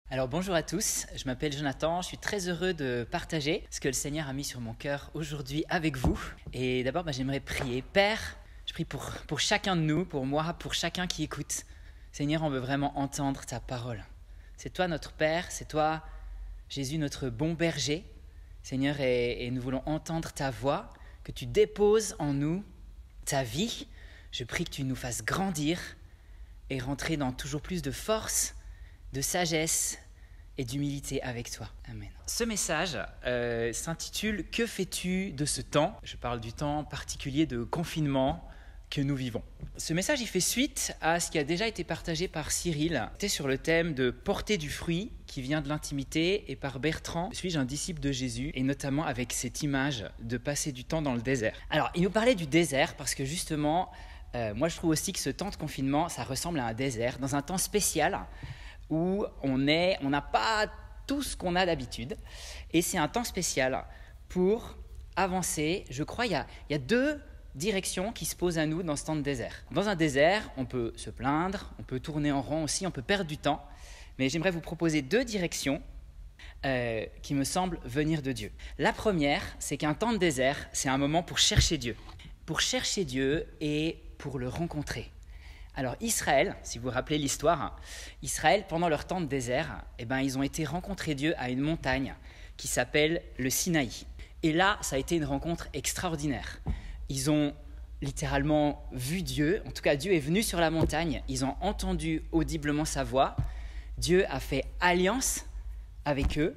Alors bonjour à tous, je m'appelle Jonathan, je suis très heureux de partager ce que le Seigneur a mis sur mon cœur aujourd'hui avec vous. Et d'abord, j'aimerais prier. Père, je prie pour chacun de nous, pour moi, pour chacun qui écoute. Seigneur, on veut vraiment entendre ta parole. C'est toi notre Père, c'est toi Jésus notre bon berger. Seigneur, et nous voulons entendre ta voix, que tu déposes en nous ta vie. Je prie que tu nous fasses grandir et rentrer dans toujours plus de force, de sagesse et d'humilité avec toi. Amen. Ce message s'intitule « Que fais-tu de ce temps ?» Je parle du temps particulier de confinement que nous vivons. Ce message il fait suite à ce qui a déjà été partagé par Cyril. C'était sur le thème de porter du fruit qui vient de l'intimité, et par Bertrand. Suis-je un disciple de Jésus? Et notamment avec cette image de passer du temps dans le désert. Alors, il nous parlait du désert parce que justement, moi je trouve aussi que ce temps de confinement, ça ressemble à un désert, dans un temps spécial où on n'a pas tout ce qu'on a d'habitude. Et c'est un temps spécial pour avancer. Je crois qu'il y a deux directions qui se posent à nous dans ce temps de désert. Dans un désert, on peut se plaindre, on peut tourner en rond aussi, on peut perdre du temps. Mais j'aimerais vous proposer deux directions qui me semblent venir de Dieu. La première, c'est qu'un temps de désert, c'est un moment pour chercher Dieu. Pour chercher Dieu et pour le rencontrer. Alors Israël, si vous vous rappelez l'histoire, Israël, pendant leur temps de désert, ils ont été rencontrer Dieu à une montagne qui s'appelle le Sinaï. Et là, ça a été une rencontre extraordinaire. Ils ont littéralement vu Dieu, en tout cas Dieu est venu sur la montagne, ils ont entendu audiblement sa voix, Dieu a fait alliance avec eux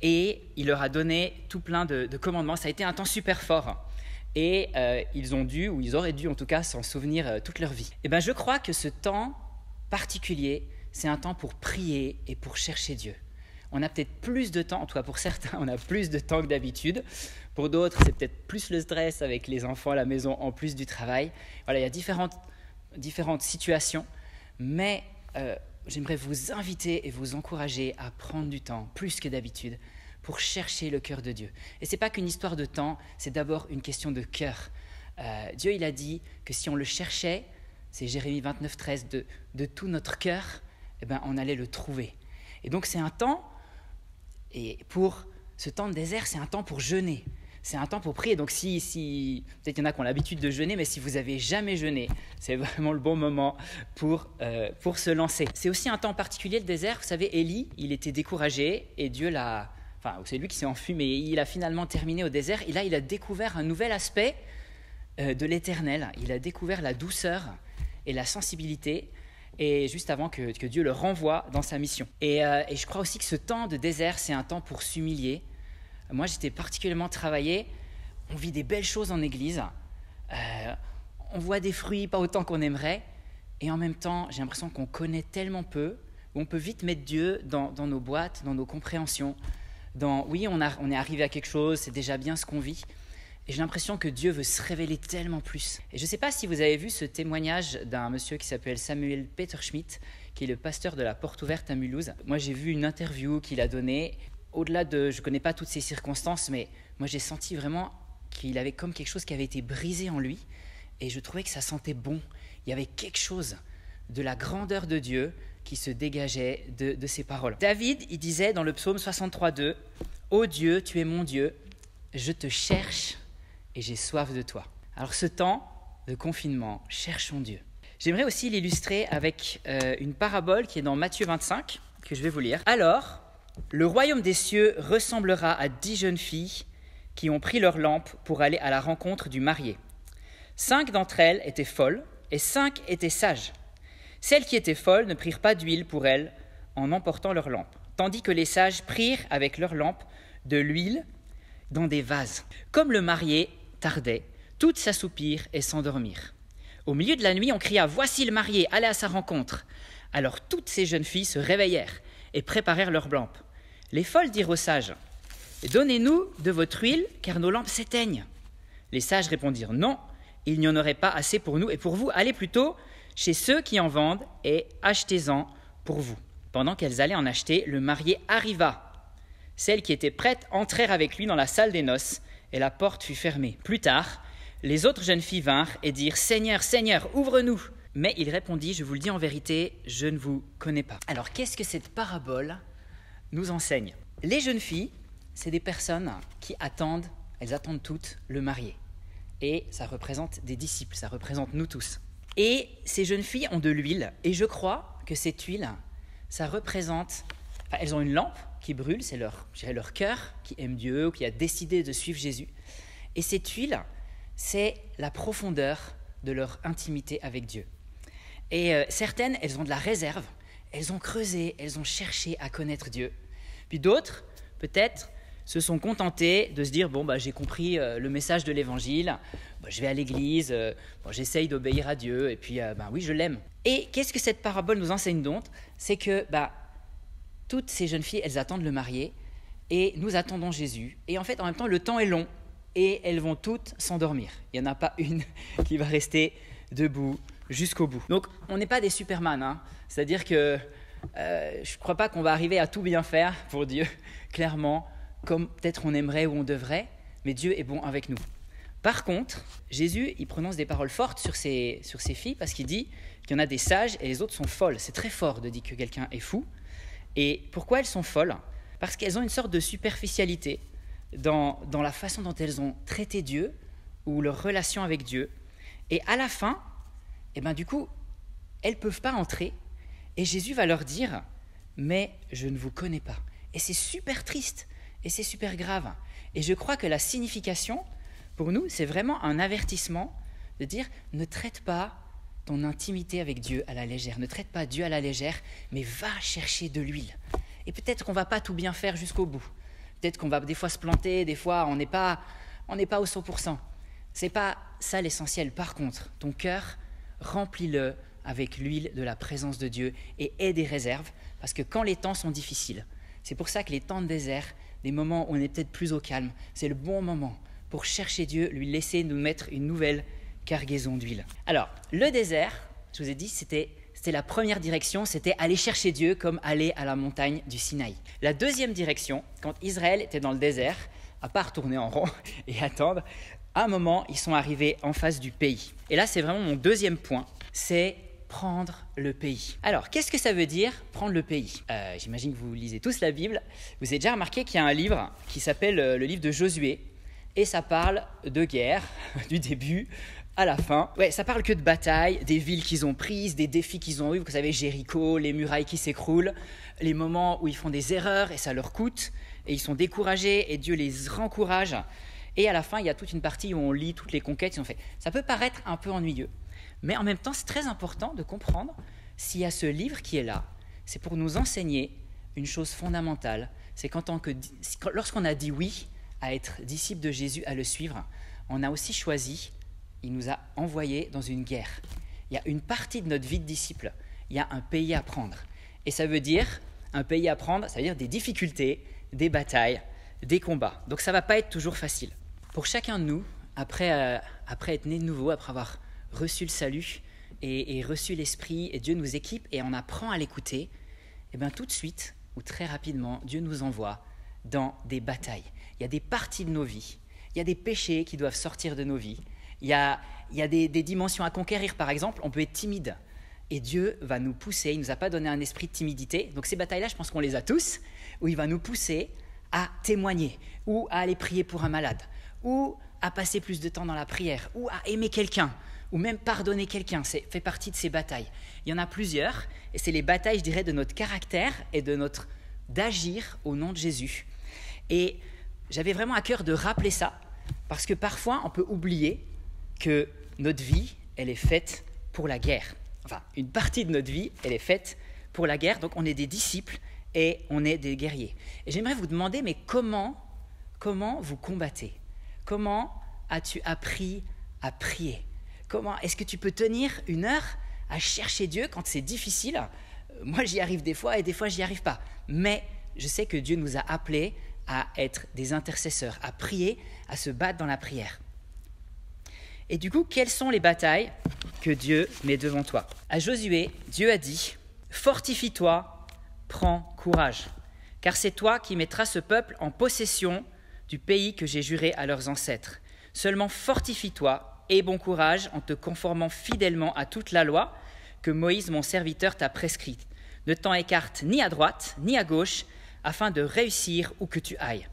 et il leur a donné tout plein de commandements. Ça a été un temps super fort. Et ils auraient dû en tout cas s'en souvenir toute leur vie. Je crois que ce temps particulier, c'est un temps pour prier et pour chercher Dieu. On a peut-être plus de temps, en tout cas pour certains, on a plus de temps que d'habitude. Pour d'autres, c'est peut-être plus le stress avec les enfants à la maison en plus du travail. Voilà, il y a différentes situations, mais j'aimerais vous inviter et vous encourager à prendre du temps, plus que d'habitude, pour chercher le cœur de Dieu. Et ce n'est pas qu'une histoire de temps, c'est d'abord une question de cœur. Dieu, il a dit que si on le cherchait, c'est Jérémie 29, 13, de tout notre cœur, on allait le trouver. Et donc c'est un temps, et pour ce temps de désert, c'est un temps pour jeûner. C'est un temps pour prier. Donc si peut-être qu'il y en a qui ont l'habitude de jeûner, mais si vous n'avez jamais jeûné, c'est vraiment le bon moment pour se lancer. C'est aussi un temps particulier, le désert. Vous savez, Élie, il était découragé et Dieu l'a... Enfin, c'est lui qui s'est enfui, mais il a finalement terminé au désert. Et là, il a découvert un nouvel aspect de l'Éternel. Il a découvert la douceur et la sensibilité, et juste avant que Dieu le renvoie dans sa mission. Et je crois aussi que ce temps de désert, c'est un temps pour s'humilier. Moi, j'étais particulièrement travaillé. On vit des belles choses en église. On voit des fruits, pas autant qu'on aimerait. Et en même temps, j'ai l'impression qu'on connaît tellement peu, on peut vite mettre Dieu dans nos boîtes, dans nos compréhensions. Oui, on est arrivé à quelque chose, c'est déjà bien ce qu'on vit. Et j'ai l'impression que Dieu veut se révéler tellement plus. Et je ne sais pas si vous avez vu ce témoignage d'un monsieur qui s'appelle Samuel Peterschmidt, qui est le pasteur de la Porte Ouverte à Mulhouse. Moi, j'ai vu une interview qu'il a donnée. Au-delà je ne connais pas toutes ces circonstances, mais moi, j'ai senti vraiment qu'il avait comme quelque chose qui avait été brisé en lui. Et je trouvais que ça sentait bon. Il y avait quelque chose de la grandeur de Dieu qui se dégageait de ses paroles. David, il disait dans le psaume 63,2 « Ô Dieu, tu es mon Dieu, je te cherche et j'ai soif de toi. » Alors ce temps de confinement, cherchons Dieu. J'aimerais aussi l'illustrer avec une parabole qui est dans Matthieu 25, que je vais vous lire. « Alors, le royaume des cieux ressemblera à 10 jeunes filles qui ont pris leur lampe pour aller à la rencontre du marié. 5 d'entre elles étaient folles et 5 étaient sages. Celles qui étaient folles ne prirent pas d'huile pour elles en emportant leur lampe, tandis que les sages prirent avec leur lampe de l'huile dans des vases. Comme le marié tardait, toutes s'assoupirent et s'endormirent. Au milieu de la nuit, on cria « Voici le marié, allez à sa rencontre !» Alors toutes ces jeunes filles se réveillèrent et préparèrent leurs lampes. Les folles dirent aux sages « Donnez-nous de votre huile, car nos lampes s'éteignent. » Les sages répondirent « Non, il n'y en aurait pas assez pour nous et pour vous, allez plutôt chez ceux qui en vendent et achetez-en pour vous. » Pendant qu'elles allaient en acheter, le marié arriva. Celles qui étaient prêtes entrèrent avec lui dans la salle des noces et la porte fut fermée. Plus tard, les autres jeunes filles vinrent et dirent « Seigneur, Seigneur, ouvre-nous !» Mais il répondit « Je vous le dis en vérité, je ne vous connais pas. » Alors qu'est-ce que cette parabole nous enseigne. Les jeunes filles, c'est des personnes qui attendent, elles attendent toutes le marié. Et ça représente des disciples, ça représente nous tous. Et ces jeunes filles ont de l'huile, et je crois que cette huile, ça représente... Enfin, elles ont une lampe qui brûle, c'est leur cœur qui aime Dieu, qui a décidé de suivre Jésus. Et cette huile, c'est la profondeur de leur intimité avec Dieu. Et certaines, elles ont de la réserve, elles ont creusé, elles ont cherché à connaître Dieu. Puis d'autres, peut-être, se sont contentées de se dire, j'ai compris le message de l'évangile, je vais à l'église, j'essaye d'obéir à Dieu, et puis oui, je l'aime. Et qu'est-ce que cette parabole nous enseigne donc ? C'est que toutes ces jeunes filles, elles attendent le marié, et nous attendons Jésus. Et en fait, en même temps, le temps est long, et elles vont toutes s'endormir. Il n'y en a pas une qui va rester debout jusqu'au bout. Donc, on n'est pas des Superman, hein. C'est-à-dire que je ne crois pas qu'on va arriver à tout bien faire pour Dieu, clairement, comme peut-être on aimerait ou on devrait, mais Dieu est bon avec nous. Par contre, Jésus, il prononce des paroles fortes sur ces filles parce qu'il dit qu'il y en a des sages et les autres sont folles. C'est très fort de dire que quelqu'un est fou. Et pourquoi elles sont folles ? Parce qu'elles ont une sorte de superficialité dans la façon dont elles ont traité Dieu ou leur relation avec Dieu. Et à la fin, du coup, elles ne peuvent pas entrer. Et Jésus va leur dire « Mais je ne vous connais pas ». Et c'est super triste et c'est super grave. Et je crois que la signification, pour nous, c'est vraiment un avertissement de dire « Ne traite pas ton intimité avec Dieu à la légère. Ne traite pas Dieu à la légère, mais va chercher de l'huile. » Et peut-être qu'on ne va pas tout bien faire jusqu'au bout. Peut-être qu'on va des fois se planter, des fois on n'est pas au 100%. Ce n'est pas ça l'essentiel. Par contre, ton cœur, remplis-le avec l'huile de la présence de Dieu et aie des réserves, parce que quand les temps sont difficiles, c'est pour ça que les temps de désert, des moments où on est peut-être plus au calme, c'est le bon moment pour chercher Dieu, lui laisser nous mettre une nouvelle cargaison d'huile. Alors, le désert, je vous ai dit, c'était la première direction, c'était aller chercher Dieu comme aller à la montagne du Sinaï. La deuxième direction, quand Israël était dans le désert, à part tourner en rond et attendre, à un moment, ils sont arrivés en face du pays. Et là, c'est vraiment mon deuxième point, c'est prendre le pays. Alors, qu'est-ce que ça veut dire, prendre le pays ? J'imagine que vous lisez tous la Bible. Vous avez déjà remarqué qu'il y a un livre qui s'appelle le livre de Josué, et ça parle de guerre, du début à la fin. Ouais, ça parle que de batailles, des villes qu'ils ont prises, des défis qu'ils ont eus. Vous savez, Jéricho, les murailles qui s'écroulent, les moments où ils font des erreurs et ça leur coûte, et ils sont découragés, et Dieu les rencourage. Et à la fin, il y a toute une partie où on lit toutes les conquêtes qu'ils ont fait. Ça peut paraître un peu ennuyeux, mais en même temps, c'est très important de comprendre s'il y a ce livre qui est là. C'est pour nous enseigner une chose fondamentale. C'est lorsqu'on a dit oui à être disciple de Jésus, à le suivre, on a aussi choisi, il nous a envoyés dans une guerre. Il y a une partie de notre vie de disciple, il y a un pays à prendre. Et ça veut dire, un pays à prendre, ça veut dire des difficultés, des batailles, des combats. Donc ça ne va pas être toujours facile. Pour chacun de nous, après être né de nouveau, après avoir reçu le salut et reçu l'Esprit, et Dieu nous équipe et on apprend à l'écouter, et bien tout de suite, ou très rapidement, Dieu nous envoie dans des batailles. Il y a des parties de nos vies, il y a des péchés qui doivent sortir de nos vies, il y a des dimensions à conquérir. Par exemple, on peut être timide et Dieu va nous pousser, il ne nous a pas donné un esprit de timidité, donc ces batailles-là, je pense qu'on les a tous, où il va nous pousser à témoigner, ou à aller prier pour un malade, ou à passer plus de temps dans la prière, ou à aimer quelqu'un, ou même pardonner quelqu'un. C'est fait partie de ces batailles. Il y en a plusieurs, et c'est les batailles, je dirais, de notre caractère et d'agir au nom de Jésus. Et j'avais vraiment à cœur de rappeler ça, parce que parfois, on peut oublier que notre vie, elle est faite pour la guerre. Enfin, une partie de notre vie, elle est faite pour la guerre, donc on est des disciples et on est des guerriers. Et j'aimerais vous demander, mais comment vous combattez ? Comment as-tu appris à prier ? Est-ce que tu peux tenir 1 heure à chercher Dieu quand c'est difficile ? Moi, j'y arrive des fois et des fois, j'y arrive pas. Mais je sais que Dieu nous a appelés à être des intercesseurs, à prier, à se battre dans la prière. Et du coup, quelles sont les batailles que Dieu met devant toi ? À Josué, Dieu a dit « Fortifie-toi, prends courage, car c'est toi qui mettras ce peuple en possession du pays que j'ai juré à leurs ancêtres. Seulement fortifie-toi et bon courage en te conformant fidèlement à toute la loi que Moïse, mon serviteur, t'a prescrite. Ne t'en écarte ni à droite ni à gauche, afin de réussir où que tu ailles.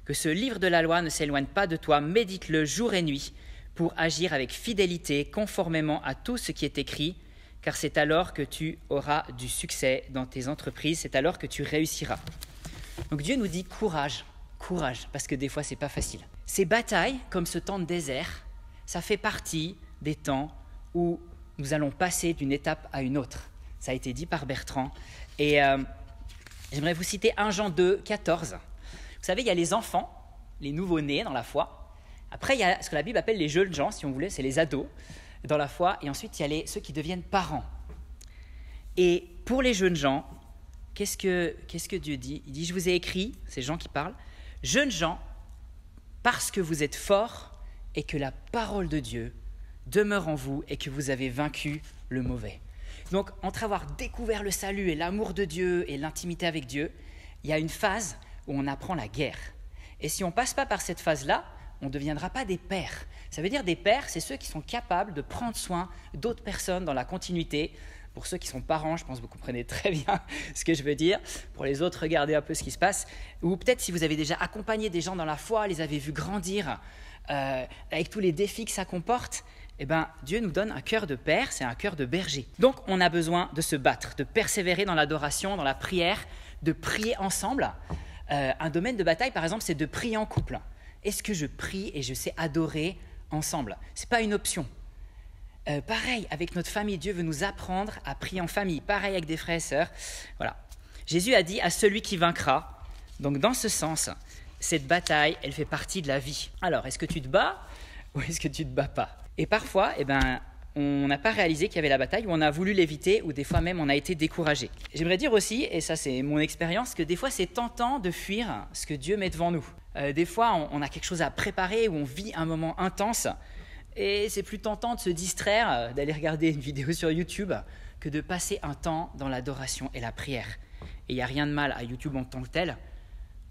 Que ce livre de la loi ne s'éloigne pas de toi, médite-le jour et nuit pour agir avec fidélité, conformément à tout ce qui est écrit, car c'est alors que tu auras du succès dans tes entreprises, c'est alors que tu réussiras. Donc Dieu nous dit courage, parce que des fois c'est pas facile. Ces batailles, comme ce temps de désert, ça fait partie des temps où nous allons passer d'une étape à une autre. Ça a été dit par Bertrand. Et j'aimerais vous citer 1 Jean 2, 14. Vous savez, il y a les enfants, les nouveau-nés dans la foi. Après, il y a ce que la Bible appelle les jeunes gens, si on voulait, c'est les ados dans la foi. Et ensuite, il y a ceux qui deviennent parents. Et pour les jeunes gens, qu'est-ce que Dieu dit ? Il dit, je vous ai écrit, c'est Jean qui parle, jeunes gens, parce que vous êtes forts et que la parole de Dieu demeure en vous et que vous avez vaincu le mauvais. Donc, entre avoir découvert le salut et l'amour de Dieu et l'intimité avec Dieu, il y a une phase où on apprend la guerre. Et si on ne passe pas par cette phase-là, on ne deviendra pas des pères. Ça veut dire des pères, c'est ceux qui sont capables de prendre soin d'autres personnes dans la continuité. Pour ceux qui sont parents, je pense que vous comprenez très bien ce que je veux dire. Pour les autres, regardez un peu ce qui se passe. Ou peut-être si vous avez déjà accompagné des gens dans la foi, les avez vus grandir, avec tous les défis que ça comporte, eh ben, Dieu nous donne un cœur de père, c'est un cœur de berger. Donc, on a besoin de se battre, de persévérer dans l'adoration, dans la prière, de prier ensemble. Un domaine de bataille, par exemple, c'est de prier en couple. Est-ce que je prie et je sais adorer ensemble ? Ce n'est pas une option. Pareil, avec notre famille, Dieu veut nous apprendre à prier en famille. Pareil avec des frères et sœurs. Voilà. Jésus a dit à celui qui vaincra. Donc, dans ce sens, cette bataille, elle fait partie de la vie. Alors, est-ce que tu te bats ou est-ce que tu ne te bats pas ? Et parfois, on n'a pas réalisé qu'il y avait la bataille ou on a voulu l'éviter ou des fois même on a été découragé. J'aimerais dire aussi, et ça c'est mon expérience, que des fois c'est tentant de fuir ce que Dieu met devant nous. Des fois on a quelque chose à préparer ou on vit un moment intense et c'est plus tentant de se distraire, d'aller regarder une vidéo sur YouTube que de passer un temps dans l'adoration et la prière. Et il n'y a rien de mal à YouTube en tant que tel,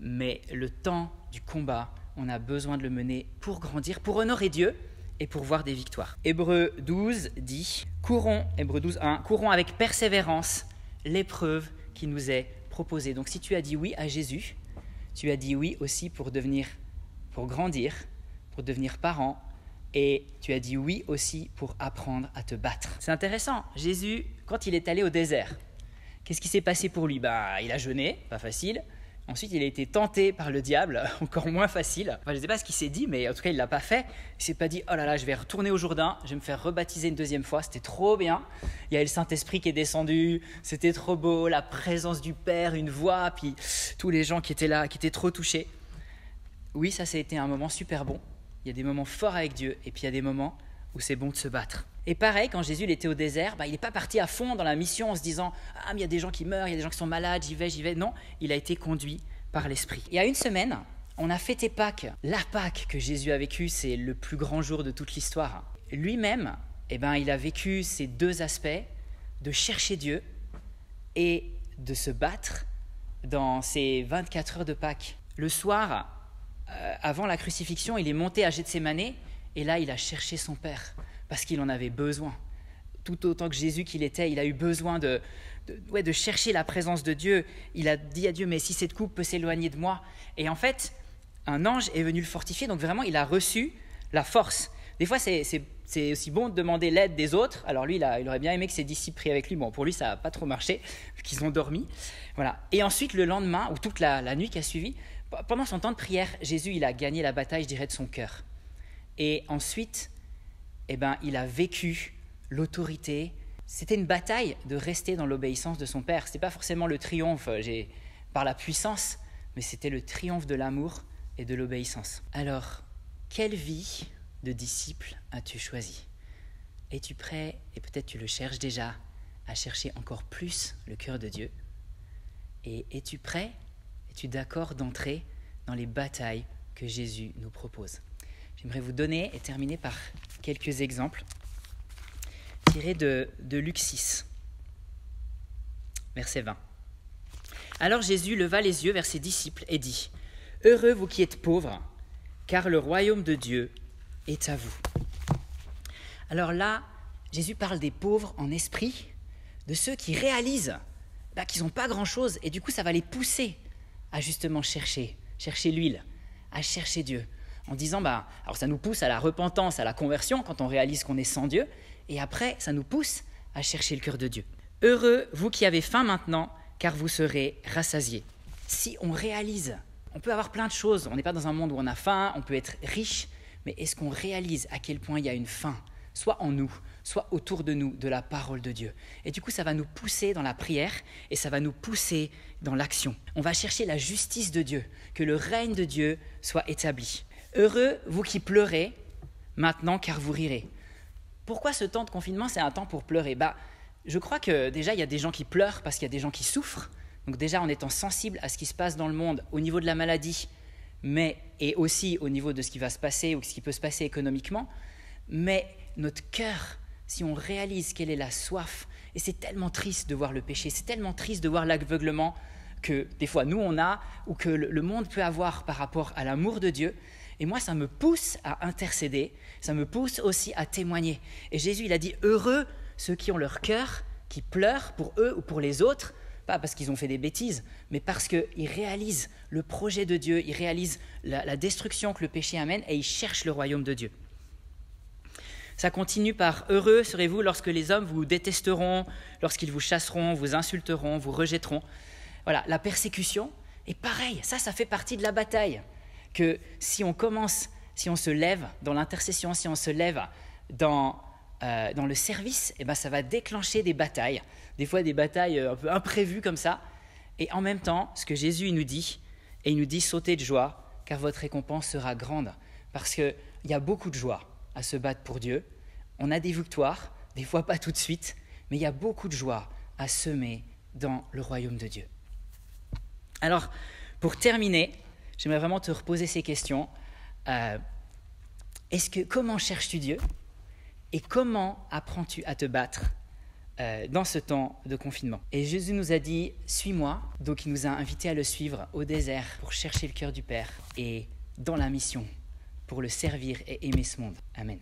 mais le temps du combat, on a besoin de le mener pour grandir, pour honorer Dieu et pour voir des victoires. Hébreux 12 dit, Hébreux 12, 1, courons avec persévérance l'épreuve qui nous est proposée. Donc si tu as dit oui à Jésus, tu as dit oui aussi pour grandir, pour devenir parent, et tu as dit oui aussi pour apprendre à te battre. C'est intéressant, Jésus, quand il est allé au désert, qu'est-ce qui s'est passé pour lui ? Il a jeûné, pas facile. Ensuite, il a été tenté par le diable, encore moins facile. Enfin, je ne sais pas ce qu'il s'est dit, mais en tout cas, il ne l'a pas fait. Il ne s'est pas dit « Oh là là, je vais retourner au Jourdain, je vais me faire rebaptiser une deuxième fois, c'était trop bien. » Il y avait le Saint-Esprit qui est descendu, c'était trop beau, la présence du Père, une voix, puis tous les gens qui étaient là, qui étaient trop touchés. Oui, ça a été un moment super bon. Il y a des moments forts avec Dieu, et puis il y a des moments où c'est bon de se battre. Et pareil, quand Jésus il était au désert, il n'est pas parti à fond dans la mission en se disant « Ah, mais il y a des gens qui meurent, il y a des gens qui sont malades, j'y vais. » Non, il a été conduit par l'Esprit. Il y a une semaine, on a fêté Pâques. La Pâques que Jésus a vécue, c'est le plus grand jour de toute l'histoire. Lui-même, il a vécu ces deux aspects, de chercher Dieu et de se battre dans ces 24 heures de Pâques. Le soir, avant la crucifixion, il est monté à Gethsémanée et là, il a cherché son Père. Parce qu'il en avait besoin. Tout autant que Jésus qu'il était, il a eu besoin de chercher la présence de Dieu. Il a dit à Dieu, mais si cette coupe peut s'éloigner de moi. Et en fait, un ange est venu le fortifier, donc vraiment, il a reçu la force. Des fois, c'est aussi bon de demander l'aide des autres. Alors lui, il aurait bien aimé que ses disciples prient avec lui. Bon, pour lui, ça n'a pas trop marché, vu qu'ils ont dormi. Voilà. Et ensuite, le lendemain, ou toute la nuit qui a suivi, pendant son temps de prière, Jésus, il a gagné la bataille, je dirais, de son cœur. Et ensuite, il a vécu l'autorité. C'était une bataille de rester dans l'obéissance de son Père. Ce n'était pas forcément le triomphe par la puissance, mais c'était le triomphe de l'amour et de l'obéissance. Alors, quelle vie de disciple as-tu choisi ? Es-tu prêt, et peut-être tu le cherches déjà, à chercher encore plus le cœur de Dieu ? Et es-tu prêt, es-tu d'accord d'entrer dans les batailles que Jésus nous propose ? J'aimerais vous donner et terminer par quelques exemples tirés de Luc 6, verset 20. Alors Jésus leva les yeux vers ses disciples et dit « Heureux vous qui êtes pauvres, car le royaume de Dieu est à vous. » Alors là, Jésus parle des pauvres en esprit, de ceux qui réalisent qu'ils n'ont pas grand-chose et du coup ça va les pousser à justement chercher l'huile, à chercher Dieu, en disant, alors ça nous pousse à la repentance, à la conversion, quand on réalise qu'on est sans Dieu, et après, ça nous pousse à chercher le cœur de Dieu. Heureux, vous qui avez faim maintenant, car vous serez rassasiés. Si on réalise, on peut avoir plein de choses, on n'est pas dans un monde où on a faim, on peut être riche, mais est-ce qu'on réalise à quel point il y a une faim, soit en nous, soit autour de nous, de la parole de Dieu. Et du coup, ça va nous pousser dans la prière et ça va nous pousser dans l'action. On va chercher la justice de Dieu, que le règne de Dieu soit établi. Heureux, vous qui pleurez, maintenant, car vous rirez. Pourquoi ce temps de confinement, c'est un temps pour pleurer ? Je crois que déjà, il y a des gens qui pleurent parce qu'il y a des gens qui souffrent. Donc déjà, en étant sensible à ce qui se passe dans le monde, au niveau de la maladie, et aussi au niveau de ce qui va se passer ou ce qui peut se passer économiquement, mais notre cœur, si on réalise quelle est la soif, et c'est tellement triste de voir le péché, c'est tellement triste de voir l'aveuglement que des fois nous on a, ou que le monde peut avoir par rapport à l'amour de Dieu, et moi ça me pousse à intercéder, ça me pousse aussi à témoigner. Et Jésus il a dit, heureux ceux qui ont leur cœur, qui pleurent pour eux ou pour les autres, pas parce qu'ils ont fait des bêtises, mais parce qu'ils réalisent le projet de Dieu, ils réalisent la destruction que le péché amène et ils cherchent le royaume de Dieu. Ça continue par « Heureux serez-vous lorsque les hommes vous détesteront, lorsqu'ils vous chasseront, vous insulteront, vous rejetteront. » Voilà, la persécution est pareil, ça fait partie de la bataille. Que si on se lève dans l'intercession, si on se lève dans le service, ça va déclencher des batailles. Des fois des batailles un peu imprévues comme ça. Et en même temps, ce que Jésus il nous dit sautez de joie, car votre récompense sera grande. Parce qu'il y a beaucoup de joie à se battre pour Dieu. On a des victoires, des fois pas tout de suite, mais il y a beaucoup de joie à semer dans le royaume de Dieu. Alors, pour terminer, j'aimerais vraiment te reposer ces questions. Comment cherches-tu Dieu ? Et comment apprends-tu à te battre dans ce temps de confinement ? Et Jésus nous a dit « Suis-moi ». Donc il nous a invités à le suivre au désert pour chercher le cœur du Père et dans la mission pour le servir et aimer ce monde. Amen.